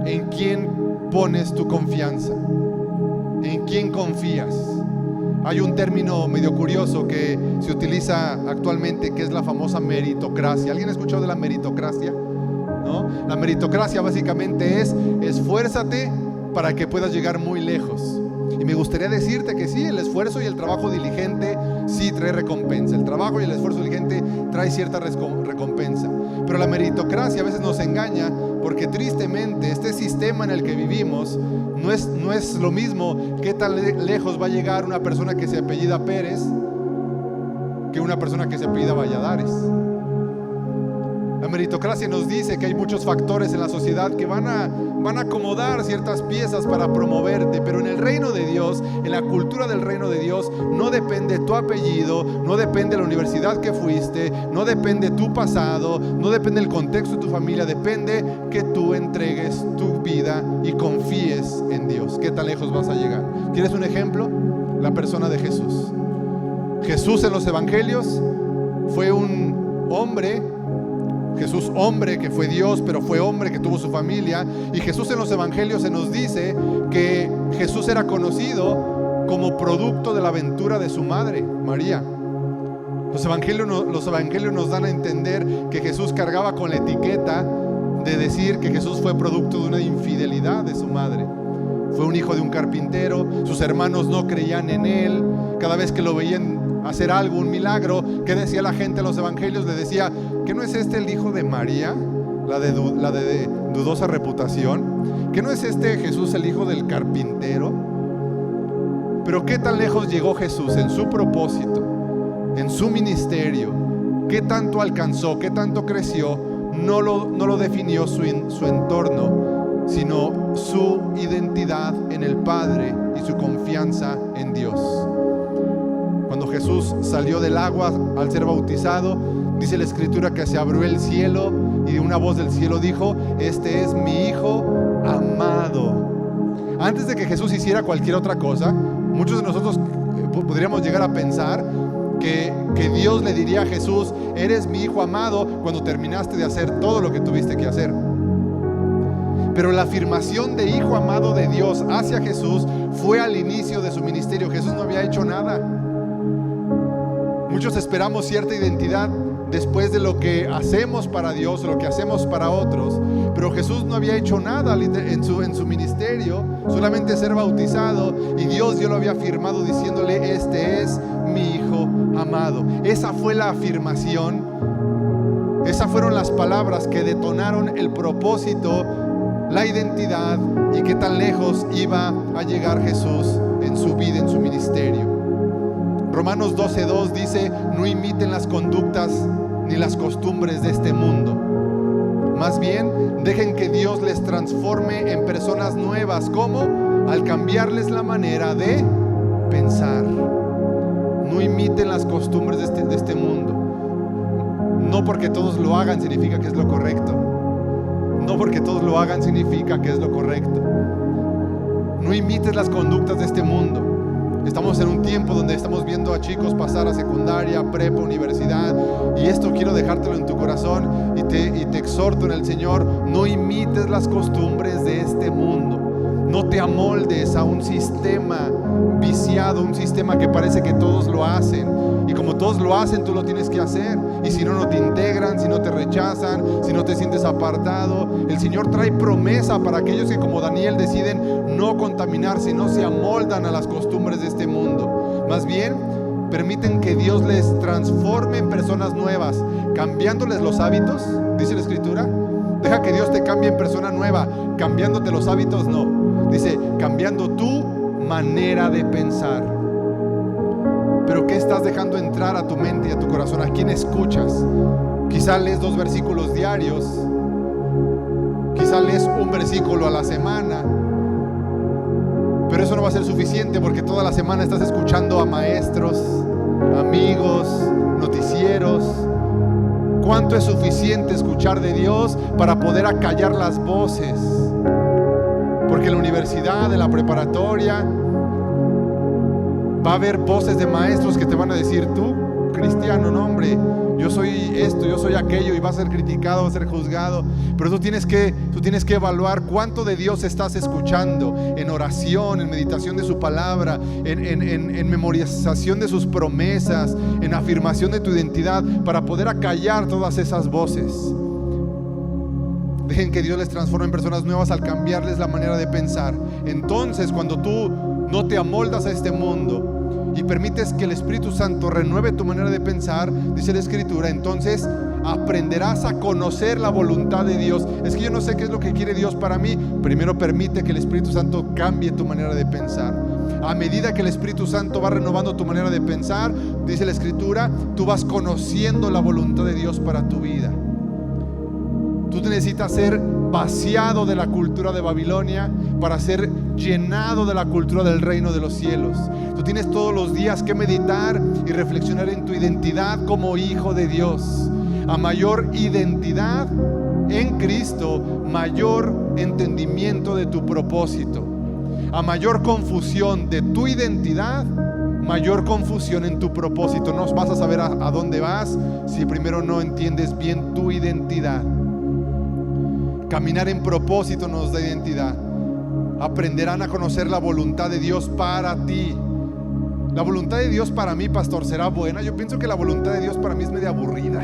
en quién pones tu confianza, en quién confías. Hay un término medio curioso que se utiliza actualmente, que es la famosa meritocracia. ¿Alguien ha escuchado de la meritocracia? ¿No? La meritocracia básicamente es: esfuérzate para que puedas llegar muy lejos. Y me gustaría decirte que sí, el esfuerzo y el trabajo diligente sí trae recompensa. El trabajo y el esfuerzo diligente trae cierta recompensa. Pero la meritocracia a veces nos engaña, porque tristemente este sistema en el que vivimos no es lo mismo qué tan lejos va a llegar una persona que se apellida Pérez que una persona que se apellida Valladares. La meritocracia nos dice que hay muchos factores en la sociedad que van a acomodar ciertas piezas para promoverte, pero en el reino de Dios, en la cultura del reino de Dios, no depende tu apellido, no depende la universidad que fuiste, no depende tu pasado, no depende el contexto de tu familia, depende que tú entregues tu vida y confíes en Dios. ¿Qué tan lejos vas a llegar? ¿Quieres un ejemplo? La persona de Jesús. Jesús en los evangelios fue un hombre, Jesús hombre que fue Dios, pero fue hombre que tuvo su familia. Y Jesús en los evangelios se nos dice que Jesús era conocido como producto de la aventura de su madre, María. Los evangelios nos dan a entender que Jesús cargaba con la etiqueta de decir que Jesús fue producto de una infidelidad de su madre. Fue un hijo de un carpintero, sus hermanos no creían en él. Cada vez que lo veían hacer algo, un milagro, ¿qué decía la gente en los evangelios? Le decía, ¿que no es este el hijo de María, la de dudosa reputación? ¿Que no es este Jesús el hijo del carpintero? Pero ¿qué tan lejos llegó Jesús en su propósito, en su ministerio? ¿Qué tanto alcanzó? ¿Qué tanto creció? No lo definió su entorno, sino su identidad en el Padre y su confianza en Dios. Cuando Jesús salió del agua al ser bautizado, dice la Escritura que se abrió el cielo y una voz del cielo dijo: este es mi Hijo amado. Antes de que Jesús hiciera cualquier otra cosa, muchos de nosotros podríamos llegar a pensar que Dios le diría a Jesús: eres mi Hijo amado, cuando terminaste de hacer todo lo que tuviste que hacer. Pero la afirmación de Hijo amado de Dios hacia Jesús fue al inicio de su ministerio. Jesús no había hecho nada. Muchos esperamos cierta identidad después de lo que hacemos para Dios o lo que hacemos para otros, pero Jesús no había hecho nada en su ministerio, solamente ser bautizado, y Dios ya lo había afirmado diciéndole: este es mi Hijo amado. Esa fue la afirmación, esas fueron las palabras que detonaron el propósito, la identidad y qué tan lejos iba a llegar Jesús en su vida, en su ministerio. Romanos 12:2 dice: no imiten las conductas ni las costumbres de este mundo. Más bien, dejen que Dios les transforme en personas nuevas. ¿Cómo? Al cambiarles la manera de pensar. No imiten las costumbres de este mundo. No porque todos lo hagan significa que es lo correcto. No porque todos lo hagan significa que es lo correcto. No imites las conductas de este mundo. Estamos en un tiempo donde estamos viendo a chicos pasar a secundaria, prepa, universidad, y esto quiero dejártelo en tu corazón y te exhorto en el Señor: no imites las costumbres de este mundo. No te amoldes a un sistema viciado, un sistema que parece que todos lo hacen, y como todos lo hacen, tú lo tienes que hacer, y si no, no te integran, si no te rechazan, si no te sientes apartado. El Señor trae promesa para aquellos que, como Daniel, deciden no contaminarse y no se amoldan a las costumbres de este mundo. Más bien, permiten que Dios les transforme en personas nuevas, cambiándoles los hábitos, dice la Escritura. Deja que Dios te cambie en persona nueva. Cambiándote los hábitos, no. Dice, cambiando tu manera de pensar. Pero ¿qué estás dejando entrar a tu mente y a tu corazón? ¿A quién escuchas? Quizá lees 2 versículos diarios, quizá lees un versículo a la semana, pero eso no va a ser suficiente, porque toda la semana estás escuchando a maestros, amigos, noticieros. ¿Cuánto es suficiente escuchar de Dios para poder acallar las voces? Porque en la universidad, en la preparatoria, va a haber voces de maestros que te van a decir: tú, cristiano, no hombre, yo soy esto, yo soy aquello, y va a ser criticado, va a ser juzgado. Pero tú tienes que evaluar cuánto de Dios estás escuchando en oración, en meditación de su palabra, en memorización de sus promesas, en afirmación de tu identidad, para poder acallar todas esas voces. Dejen que Dios les transforme en personas nuevas al cambiarles la manera de pensar. Entonces, cuando tú no te amoldas a este mundo y permites que el Espíritu Santo renueve tu manera de pensar, dice la Escritura, entonces aprenderás a conocer la voluntad de Dios. Es que yo no sé qué es lo que quiere Dios para mí. Primero permite que el Espíritu Santo cambie tu manera de pensar. A medida que el Espíritu Santo va renovando tu manera de pensar, dice la Escritura, tú vas conociendo la voluntad de Dios para tu vida. Tú necesitas ser vaciado de la cultura de Babilonia para ser llenado de la cultura del reino de los cielos. Tú tienes todos los días que meditar y reflexionar en tu identidad como hijo de Dios. A mayor identidad en Cristo, mayor entendimiento de tu propósito. A mayor confusión de tu identidad, mayor confusión en tu propósito. No vas a saber a dónde vas si primero no entiendes bien tu identidad. Caminar en propósito nos da identidad. Aprenderán a conocer la voluntad de Dios para ti. La voluntad de Dios para mí, pastor, ¿será buena? Yo pienso que la voluntad de Dios para mí es media aburrida.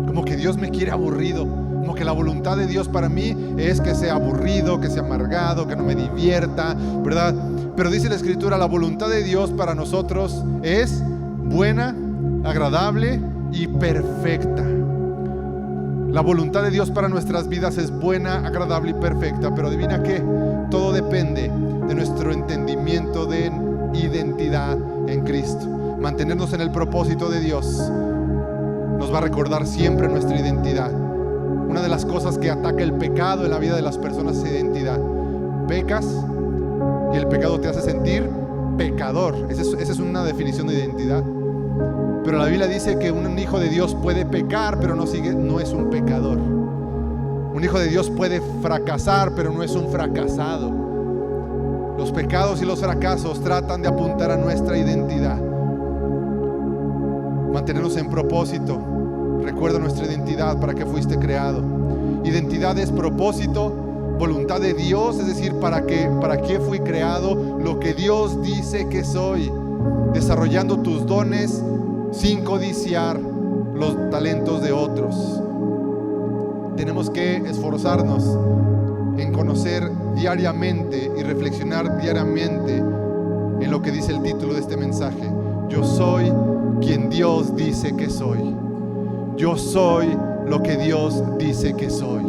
Como que Dios me quiere aburrido. Como que la voluntad de Dios para mí es que sea aburrido, que sea amargado, que no me divierta, ¿verdad? Pero dice la Escritura, la voluntad de Dios para nosotros es buena, agradable y perfecta. La voluntad de Dios para nuestras vidas es buena, agradable y perfecta. Pero adivina qué, todo depende de nuestro entendimiento de identidad en Cristo. Mantenernos en el propósito de Dios nos va a recordar siempre nuestra identidad. Una de las cosas que ataca el pecado en la vida de las personas es identidad. Pecas y el pecado te hace sentir pecador. Esa es una definición de identidad. Pero la Biblia dice que un hijo de Dios puede pecar, pero no es un pecador. Un hijo de Dios puede fracasar, pero no es un fracasado. Los pecados y los fracasos tratan de apuntar a nuestra identidad. Mantenernos en propósito. Recuerda nuestra identidad, para qué fuiste creado. Identidad es propósito, voluntad de Dios, es decir, para qué fui creado, lo que Dios dice que soy, desarrollando tus dones sin codiciar los talentos de otros. Tenemos que esforzarnos en conocer diariamente y reflexionar diariamente en lo que dice el título de este mensaje. Yo soy quien Dios dice que soy. Yo soy lo que Dios dice que soy.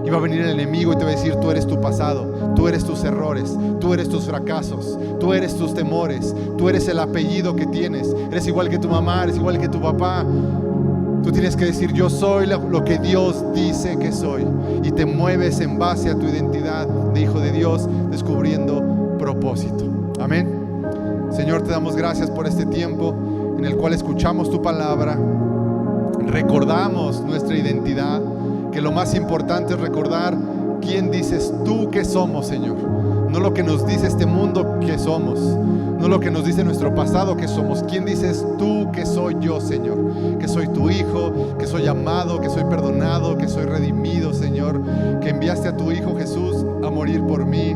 Y va a venir el enemigo y te va a decir: tú eres tu pasado, tú eres tus errores, tú eres tus fracasos, tú eres tus temores, tú eres el apellido que tienes, eres igual que tu mamá, eres igual que tu papá. Tú tienes que decir: yo soy lo que Dios dice que soy. Y te mueves en base a tu identidad de hijo de Dios, descubriendo propósito. Amén. Señor, te damos gracias por este tiempo en el cual escuchamos tu palabra, recordamos nuestra identidad, que lo más importante es recordar quién dices tú que somos, Señor. No lo que nos dice este mundo que somos, no lo que nos dice nuestro pasado que somos. ¿Quién dices tú que soy yo, Señor? Que soy tu hijo, que soy amado, que soy perdonado, que soy redimido, Señor. Que enviaste a tu hijo Jesús a morir por mí,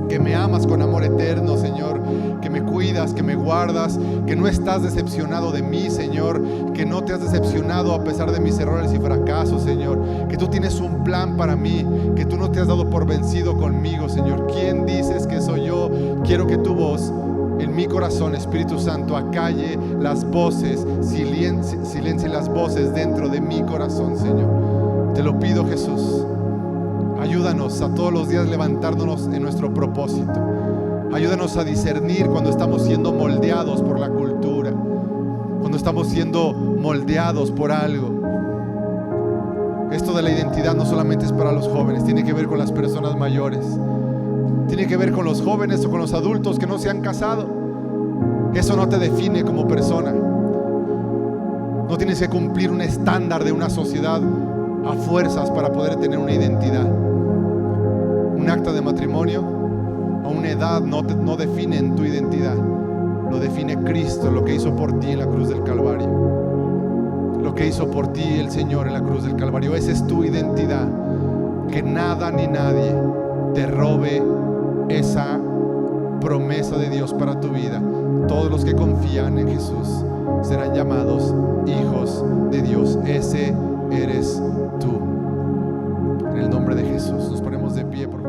que me amas con amor eterno, Señor, que me cuidas, que me guardas, que no estás decepcionado de mí, Señor, que no te has decepcionado a pesar de mis errores y fracasos, Señor, que tú tienes un plan para mí, que tú no te has dado por vencido conmigo, Señor. ¿Quién dices que soy yo? Quiero que tu voz en mi corazón, Espíritu Santo, acalle las voces, silencie las voces dentro de mi corazón, Señor. Te lo pido, Jesús. Ayúdanos a todos los días levantándonos en nuestro propósito. Ayúdanos a discernir cuando estamos siendo moldeados por la cultura, cuando estamos siendo moldeados por algo. Esto de la identidad no solamente es para los jóvenes, tiene que ver con las personas mayores, tiene que ver con los jóvenes o con los adultos que no se han casado. Eso no te define como persona. No tienes que cumplir un estándar de una sociedad a fuerzas para poder tener una identidad. Un acta de matrimonio o una edad no definen tu identidad. Lo define Cristo, lo que hizo por ti en la cruz del Calvario. Lo que hizo por ti el Señor en la cruz del Calvario. Esa es tu identidad. Que nada ni nadie te robe esa promesa de Dios para tu vida. Todos los que confían en Jesús serán llamados hijos de Dios. Ese eres tú. En el nombre de Jesús nos ponemos de pie, por favor.